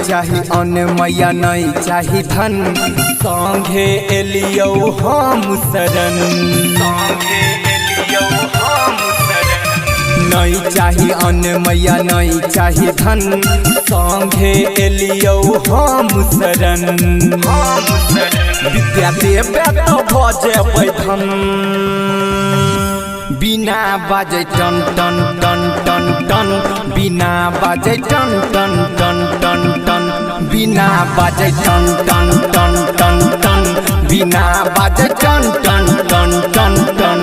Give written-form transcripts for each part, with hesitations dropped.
चाही अन्न मैया नहीं चाही धन संगे एलियो हम शरण नहीं चाही अन्न मैया नहीं चाही धन संगे एलियो हम शरण विद्या देवे तो भजे धन बिना बाजे टन टन टन टन टन बिना बाजे टन टन टन टन टन बिना बाजे टन टन टन टन टन बिना बाजे टन टन टन टन टन।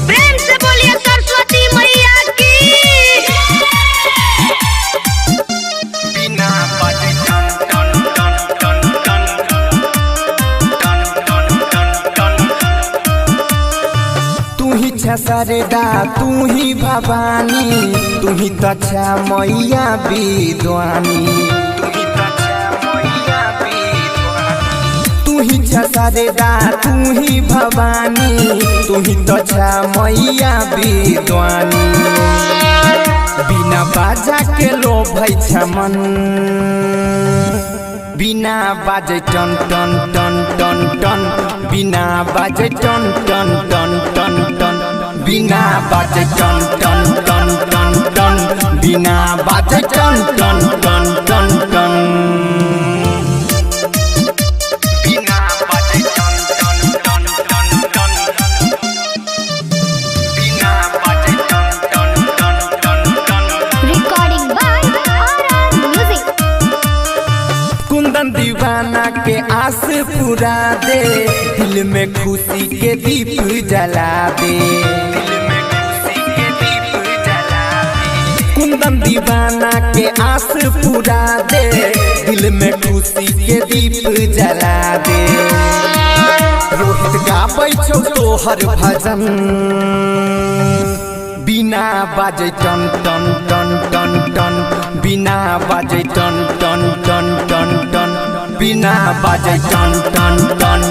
प्रेम से बोलिए सरस्वती मैया की। बिना बाजे टन टन टन टन टन टन टन टन तू ही छसरदा तू ही भवानी तू ही तछा मैया विद्वानी तू ही छसरदा तू ही भवानी तू ही तछा मैया विद्वानी बिना बाजा के लोभै छ मन बिना बाजे टन टन टन टन टन बिना बाजे टन टन टन टन टन बिना बाजे टन टन टन टन टन बिना बाजे टन टन टन टन टन बिना बाजे टन टन टन टन टन बिना बाजे टन टन टन टन टन। Recording by R music. Kundan Deewana के आस पूरा दे दिल में खुशी के दीप जला दे कुंदन दीवाना के आस पूरा दे दिल में खुशी के दीप जला दे रोहित गाबै छौ तोहर भजन बिना बाजे टन टन टन टन टन बिना बाजे टन टन टन टन टन बिना बाजे टन टन टन